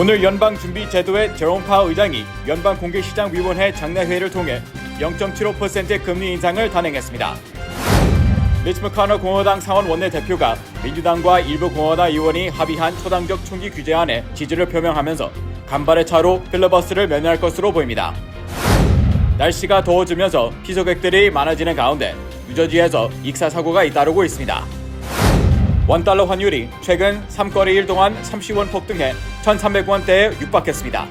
오늘 연방준비제도회 제롬 파월 의장이 연방공개시장위원회 장내회의를 통해 0.75%의 금리 인상을 단행했습니다. 미치 머커너 공화당 상원 원내대표가 민주당과 일부 공화당 의원이 합의한 초당적 총기 규제안에 지지를 표명하면서 간발의 차로 필러버스를 면회할 것으로 보입니다. 날씨가 더워지면서 피서객들이 많아지는 가운데 뉴저지에서 익사사고가 잇따르고 있습니다. 원달러 환율이 최근 3거래일 동안 30원 폭등해 1,300원대에 육박했습니다.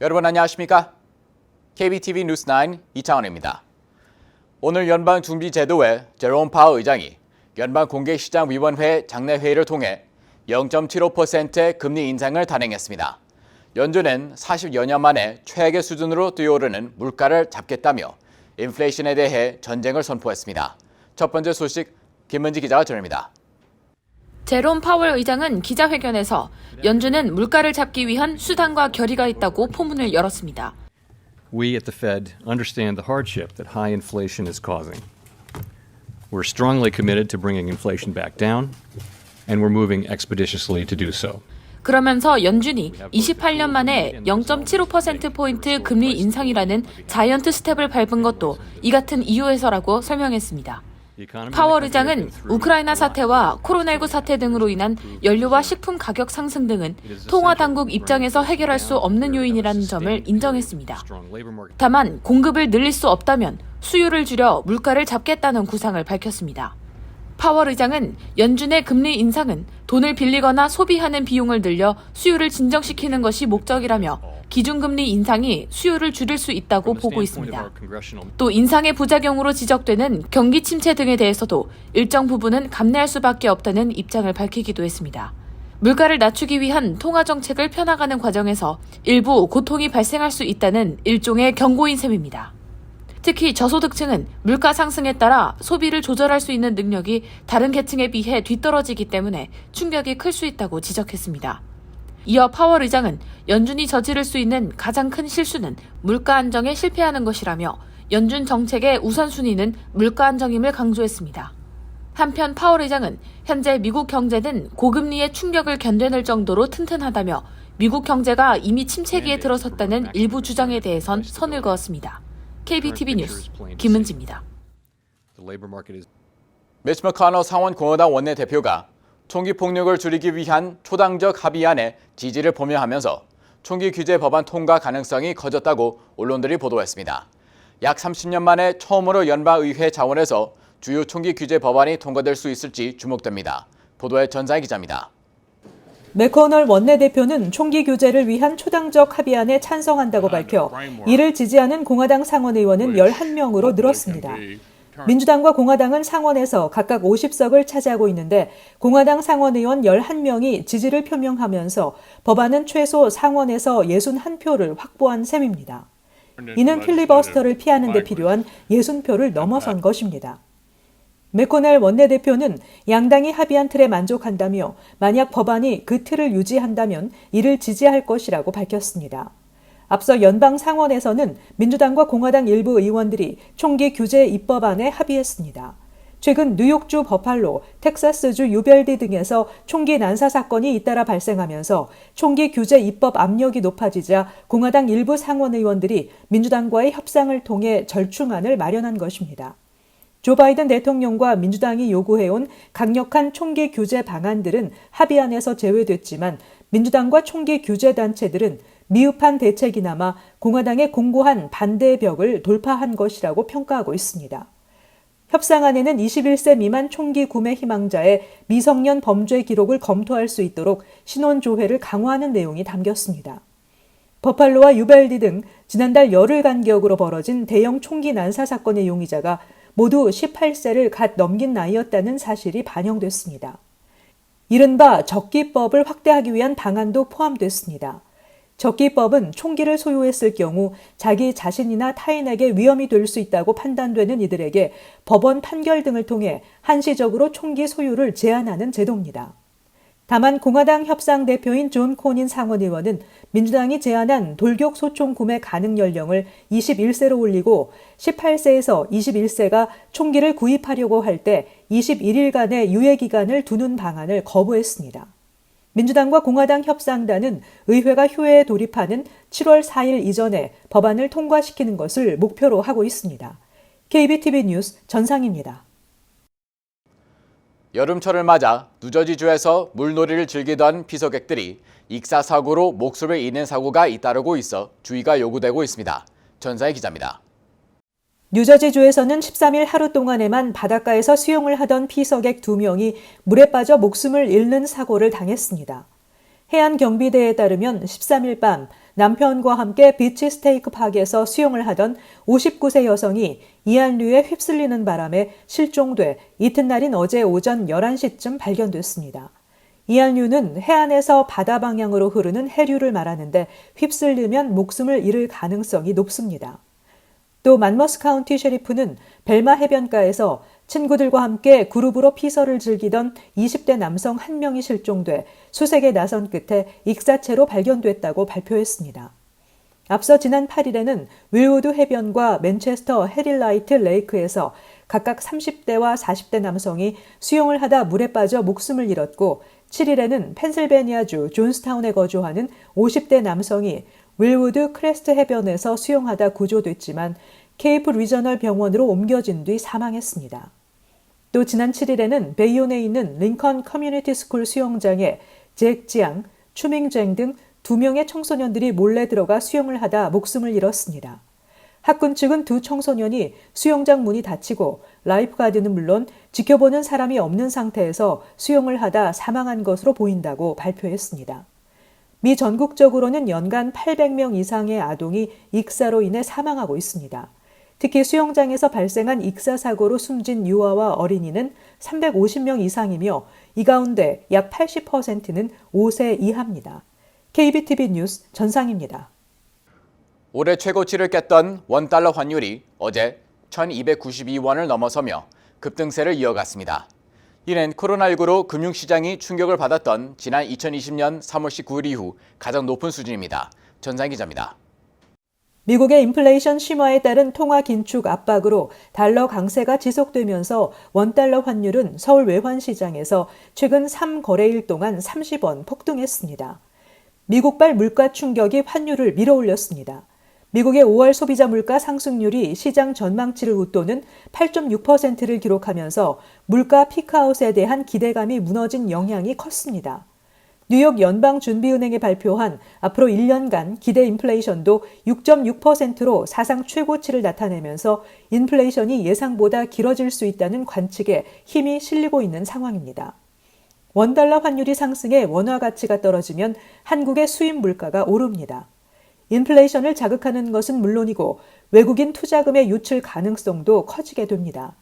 여러분 안녕하십니까? KBTV 뉴스9 이창원입니다. 오늘 연방준비제도회 제롬 파월 의장이 연방공개시장위원회 장내회의를 통해 0.75%의 금리 인상을 단행했습니다. 연준은 40여 년 만에 최악의 수준으로 뛰어오르는 물가를 잡겠다며 인플레이션에 대해 전쟁을 선포했습니다. 첫 번째 소식 김은지 기자가 전합니다. 제롬 파월 의장은 기자회견에서 연준은 물가를 잡기 위한 수단과 결의가 있다고 포문을 열었습니다. We at the Fed understand the hardship that high inflation is causing. We're strongly committed to bringing inflation back down, and we're moving expeditiously to do so. 그러면서 연준이 28년 만에 0.75%포인트 금리 인상이라는 자이언트 스텝을 밟은 것도 이 같은 이유에서라고 설명했습니다. 파월 의장은 우크라이나 사태와 코로나19 사태 등으로 인한 연료와 식품 가격 상승 등은 통화 당국 입장에서 해결할 수 없는 요인이라는 점을 인정했습니다. 다만 공급을 늘릴 수 없다면 수요를 줄여 물가를 잡겠다는 구상을 밝혔습니다. 파월 의장은 연준의 금리 인상은 돈을 빌리거나 소비하는 비용을 늘려 수요를 진정시키는 것이 목적이라며 기준금리 인상이 수요를 줄일 수 있다고 보고 있습니다. 또 인상의 부작용으로 지적되는 경기 침체 등에 대해서도 일정 부분은 감내할 수밖에 없다는 입장을 밝히기도 했습니다. 물가를 낮추기 위한 통화 정책을 펴나가는 과정에서 일부 고통이 발생할 수 있다는 일종의 경고인 셈입니다. 특히 저소득층은 물가 상승에 따라 소비를 조절할 수 있는 능력이 다른 계층에 비해 뒤떨어지기 때문에 충격이 클 수 있다고 지적했습니다. 이어 파월 의장은 연준이 저지를 수 있는 가장 큰 실수는 물가 안정에 실패하는 것이라며 연준 정책의 우선순위는 물가 안정임을 강조했습니다. 한편 파월 의장은 현재 미국 경제는 고금리의 충격을 견뎌낼 정도로 튼튼하다며 미국 경제가 이미 침체기에 들어섰다는 일부 주장에 대해선 선을 그었습니다. KBTV 뉴스 김은지입니다. 미치 머커너 상원 공화당 원내대표가 총기 폭력을 줄이기 위한 초당적 합의안에 지지를 표명하면서 총기 규제 법안 통과 가능성이 커졌다고 언론들이 보도했습니다. 약 30년 만에 처음으로 연방의회 차원에서 주요 총기 규제 법안이 통과될 수 있을지 주목됩니다. 보도의 전자희 기자입니다. 매코널 원내대표는 총기 규제를 위한 초당적 합의안에 찬성한다고 밝혀 이를 지지하는 공화당 상원의원은 11명으로 늘었습니다. 민주당과 공화당은 상원에서 각각 50석을 차지하고 있는데 공화당 상원의원 11명이 지지를 표명하면서 법안은 최소 상원에서 61표를 확보한 셈입니다. 이는 필리버스터를 피하는 데 필요한 60표를 넘어선 것입니다. 매코넬 원내대표는 양당이 합의한 틀에 만족한다며 만약 법안이 그 틀을 유지한다면 이를 지지할 것이라고 밝혔습니다. 앞서 연방 상원에서는 민주당과 공화당 일부 의원들이 총기 규제 입법안에 합의했습니다. 최근 뉴욕주 버팔로, 텍사스주 유벨디 등에서 총기 난사 사건이 잇따라 발생하면서 총기 규제 입법 압력이 높아지자 공화당 일부 상원 의원들이 민주당과의 협상을 통해 절충안을 마련한 것입니다. 조 바이든 대통령과 민주당이 요구해온 강력한 총기 규제 방안들은 합의안에서 제외됐지만 민주당과 총기 규제 단체들은 미흡한 대책이나마 공화당의 공고한 반대의 벽을 돌파한 것이라고 평가하고 있습니다. 협상안에는 21세 미만 총기 구매 희망자의 미성년 범죄 기록을 검토할 수 있도록 신원 조회를 강화하는 내용이 담겼습니다. 버팔로와 유벨디 등 지난달 열흘 간격으로 벌어진 대형 총기 난사 사건의 용의자가 모두 18세를 갓 넘긴 나이였다는 사실이 반영됐습니다. 이른바 적기법을 확대하기 위한 방안도 포함됐습니다. 적기법은 총기를 소유했을 경우 자기 자신이나 타인에게 위험이 될 수 있다고 판단되는 이들에게 법원 판결 등을 통해 한시적으로 총기 소유를 제한하는 제도입니다. 다만 공화당 협상 대표인 존 코닌 상원의원은 민주당이 제안한 돌격 소총 구매 가능 연령을 21세로 올리고 18세에서 21세가 총기를 구입하려고 할 때 21일간의 유예 기간을 두는 방안을 거부했습니다. 민주당과 공화당 협상단은 의회가 효회에 돌입하는 7월 4일 이전에 법안을 통과시키는 것을 목표로 하고 있습니다. KBTV 뉴스 전상입니다. 여름철을 맞아 뉴저지주에서 물놀이를 즐기던 피서객들이 익사사고로 목숨을 잃는 사고가 잇따르고 있어 주의가 요구되고 있습니다. 전사의 기자입니다. 뉴저지주에서는 13일 하루 동안에만 바닷가에서 수영을 하던 피서객 2명이 물에 빠져 목숨을 잃는 사고를 당했습니다. 해안경비대에 따르면 13일 밤 남편과 함께 비치 스테이크 파크에서 수영을 하던 59세 여성이 이안류에 휩쓸리는 바람에 실종돼 이튿날인 어제 오전 11시쯤 발견됐습니다. 이안류는 해안에서 바다 방향으로 흐르는 해류를 말하는데 휩쓸리면 목숨을 잃을 가능성이 높습니다. 또 만머스 카운티 셰리프는 벨마 해변가에서 친구들과 함께 그룹으로 피서를 즐기던 20대 남성 1명이 실종돼 수색에 나선 끝에 익사체로 발견됐다고 발표했습니다. 앞서 지난 8일에는 윌우드 해변과 맨체스터 헤릴라이트 레이크에서 각각 30대와 40대 남성이 수영을 하다 물에 빠져 목숨을 잃었고 7일에는 펜실베니아주 존스타운에 거주하는 50대 남성이 윌우드 크레스트 해변에서 수영하다 구조됐지만 케이프 리저널 병원으로 옮겨진 뒤 사망했습니다. 또 지난 7일에는 베이온에 있는 링컨 커뮤니티 스쿨 수영장에 잭 지앙, 추밍쟁 등 2명의 청소년들이 몰래 들어가 수영을 하다 목숨을 잃었습니다. 학군 측은 두 청소년이 수영장 문이 닫히고 라이프가드는 물론 지켜보는 사람이 없는 상태에서 수영을 하다 사망한 것으로 보인다고 발표했습니다. 미 전국적으로는 연간 800명 이상의 아동이 익사로 인해 사망하고 있습니다. 특히 수영장에서 발생한 익사 사고로 숨진 유아와 어린이는 350명 이상이며 이 가운데 약 80%는 5세 이하입니다. KBTV 뉴스 전상입니다. 올해 최고치를 깼던 원달러 환율이 어제 1292원을 넘어서며 급등세를 이어갔습니다. 이는 코로나19로 금융시장이 충격을 받았던 지난 2020년 3월 19일 이후 가장 높은 수준입니다. 전상 기자입니다. 미국의 인플레이션 심화에 따른 통화 긴축 압박으로 달러 강세가 지속되면서 원달러 환율은 서울 외환시장에서 최근 3거래일 동안 30원 폭등했습니다. 미국발 물가 충격이 환율을 밀어올렸습니다. 미국의 5월 소비자 물가 상승률이 시장 전망치를 웃도는 8.6%를 기록하면서 물가 피크아웃에 대한 기대감이 무너진 영향이 컸습니다. 뉴욕 연방준비은행이 발표한 앞으로 1년간 기대 인플레이션도 6.6%로 사상 최고치를 나타내면서 인플레이션이 예상보다 길어질 수 있다는 관측에 힘이 실리고 있는 상황입니다. 원달러 환율이 상승해 원화 가치가 떨어지면 한국의 수입 물가가 오릅니다. 인플레이션을 자극하는 것은 물론이고 외국인 투자금의 유출 가능성도 커지게 됩니다.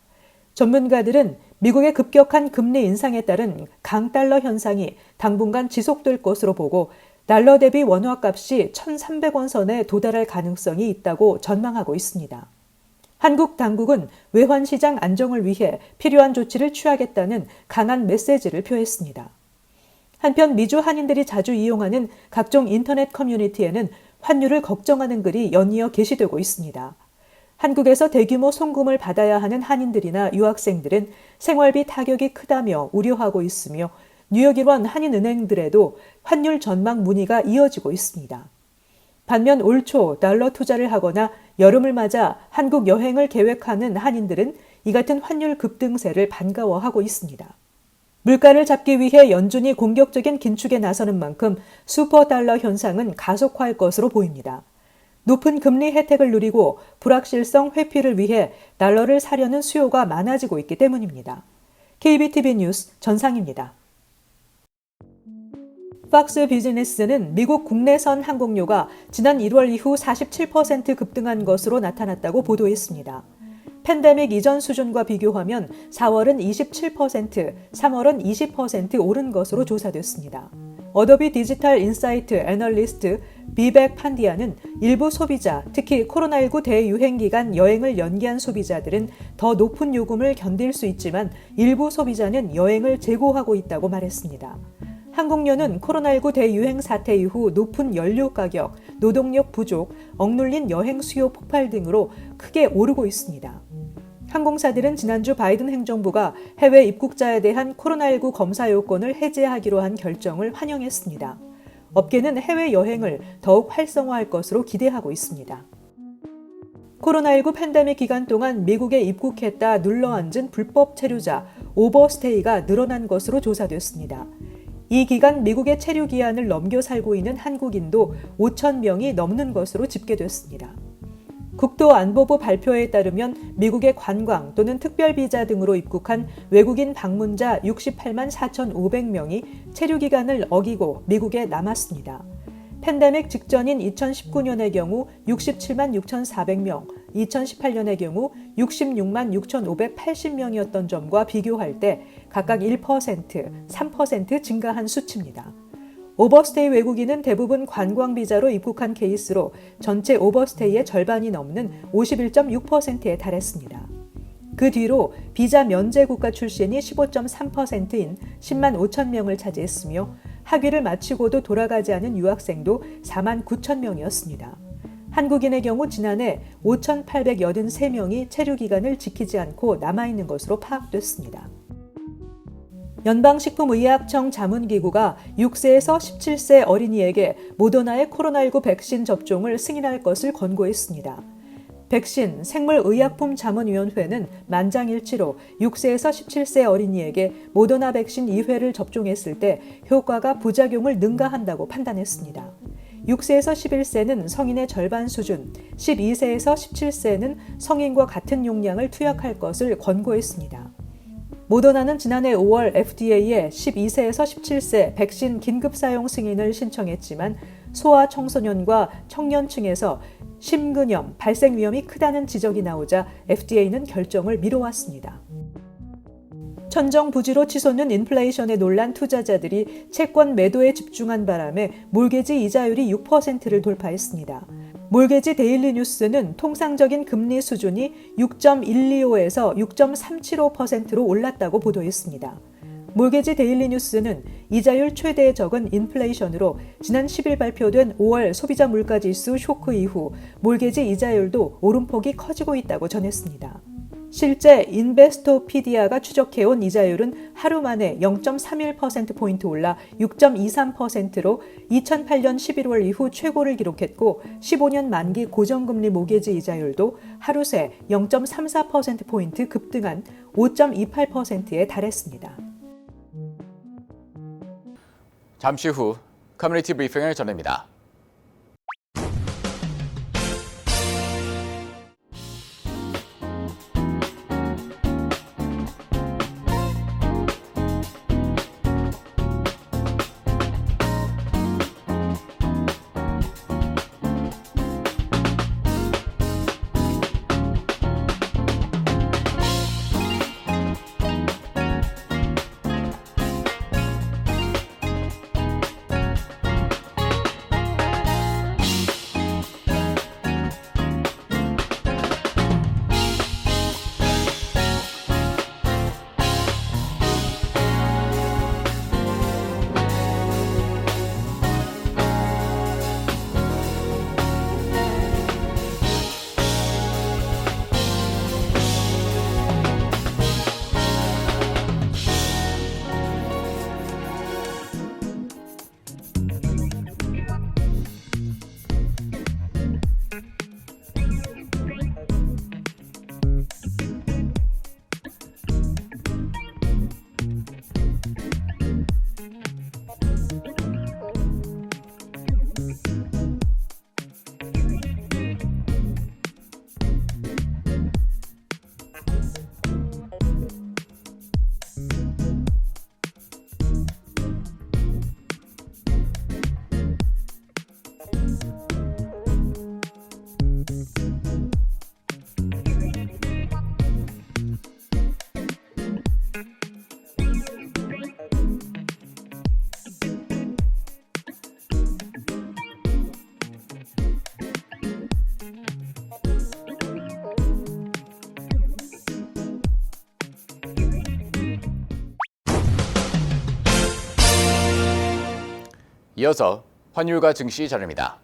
전문가들은 미국의 급격한 금리 인상에 따른 강달러 현상이 당분간 지속될 것으로 보고 달러 대비 원화 값이 1,300원 선에 도달할 가능성이 있다고 전망하고 있습니다. 한국 당국은 외환시장 안정을 위해 필요한 조치를 취하겠다는 강한 메시지를 표했습니다. 한편 미주 한인들이 자주 이용하는 각종 인터넷 커뮤니티에는 환율을 걱정하는 글이 연이어 게시되고 있습니다. 한국에서 대규모 송금을 받아야 하는 한인들이나 유학생들은 생활비 타격이 크다며 우려하고 있으며 뉴욕 일원 한인은행들에도 환율 전망 문의가 이어지고 있습니다. 반면 올 초 달러 투자를 하거나 여름을 맞아 한국 여행을 계획하는 한인들은 이 같은 환율 급등세를 반가워하고 있습니다. 물가를 잡기 위해 연준이 공격적인 긴축에 나서는 만큼 슈퍼달러 현상은 가속화할 것으로 보입니다. 높은 금리 혜택을 누리고 불확실성 회피를 위해 달러를 사려는 수요가 많아지고 있기 때문입니다. KBTV 뉴스 전상입니다. 팍스 비즈니스는 미국 국내선 항공료가 지난 1월 이후 47% 급등한 것으로 나타났다고 보도했습니다. 팬데믹 이전 수준과 비교하면 4월은 27%, 3월은 20% 오른 것으로 조사됐습니다. 어도비 디지털 인사이트 애널리스트 비백 판디아는 일부 소비자, 특히 코로나19 대유행 기간 여행을 연기한 소비자들은 더 높은 요금을 견딜 수 있지만 일부 소비자는 여행을 재고하고 있다고 말했습니다. 항공료는 코로나19 대유행 사태 이후 높은 연료 가격, 노동력 부족, 억눌린 여행 수요 폭발 등으로 크게 오르고 있습니다. 항공사들은 지난주 바이든 행정부가 해외 입국자에 대한 코로나19 검사 요건을 해제하기로 한 결정을 환영했습니다. 업계는 해외 여행을 더욱 활성화할 것으로 기대하고 있습니다. 코로나19 팬데믹 기간 동안 미국에 입국했다 눌러앉은 불법 체류자, 오버스테이가 늘어난 것으로 조사됐습니다. 이 기간 미국의 체류 기한을 넘겨 살고 있는 한국인도 5천 명이 넘는 것으로 집계됐습니다. 국토안보부 발표에 따르면 미국의 관광 또는 특별비자 등으로 입국한 외국인 방문자 68만 4,500명이 체류 기간을 어기고 미국에 남았습니다. 팬데믹 직전인 2019년의 경우 67만 6,400명, 2018년의 경우 66만 6,580명이었던 점과 비교할 때 각각 1%, 3% 증가한 수치입니다. 오버스테이 외국인은 대부분 관광비자로 입국한 케이스로 전체 오버스테이의 절반이 넘는 51.6%에 달했습니다. 그 뒤로 비자 면제 국가 출신이 15.3%인 10만 5천 명을 차지했으며 학위를 마치고도 돌아가지 않은 유학생도 4만 9천 명이었습니다. 한국인의 경우 지난해 5,883명이 체류 기간을 지키지 않고 남아있는 것으로 파악됐습니다. 연방식품의약청 자문기구가 6세에서 17세 어린이에게 모더나의 코로나19 백신 접종을 승인할 것을 권고했습니다. 백신 생물의약품자문위원회는 만장일치로 6세에서 17세 어린이에게 모더나 백신 2회를 접종했을 때 효과가 부작용을 능가한다고 판단했습니다. 6세에서 11세는 성인의 절반 수준, 12세에서 17세는 성인과 같은 용량을 투약할 것을 권고했습니다. 모더나는 지난해 5월 FDA에 12세에서 17세 백신 긴급 사용 승인을 신청했지만 소아 청소년과 청년층에서 심근염 발생 위험이 크다는 지적이 나오자 FDA는 결정을 미뤄왔습니다. 천정부지로 치솟는 인플레이션에 놀란 투자자들이 채권 매도에 집중한 바람에 몰개지 이자율이 6%를 돌파했습니다. 몰개지 데일리 뉴스는 통상적인 금리 수준이 6.125에서 6.375%로 올랐다고 보도했습니다. 몰개지 데일리 뉴스는 이자율 최대의 적은 인플레이션으로 지난 10일 발표된 5월 소비자 물가지수 쇼크 이후 몰개지 이자율도 오름폭이 커지고 있다고 전했습니다. 실제 인베스토피디아가 추적해온 이자율은 하루 만에 0.31%포인트 올라 6.23%로 2008년 11월 이후 최고를 기록했고 15년 만기 고정금리 모개지 이자율도 하루 새 0.34%포인트 급등한 5.28%에 달했습니다. 잠시 후 커뮤니티 브리핑을 전합니다. 이어서 환율과 증시 자료입니다.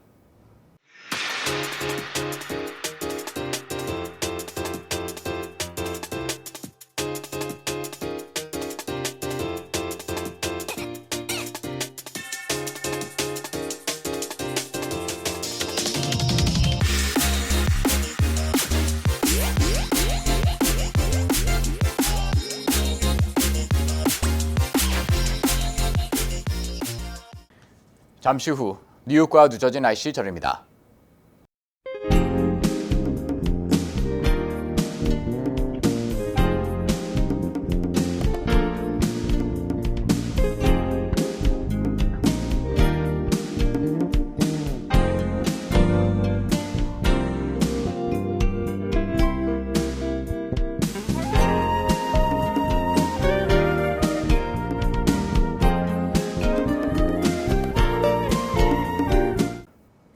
잠시 후 뉴욕과 뉴저지 날씨 전입니다.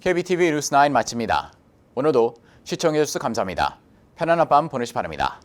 KBTV 뉴스9 마칩니다. 오늘도 시청해주셔서 감사합니다. 편안한 밤 보내시 바랍니다.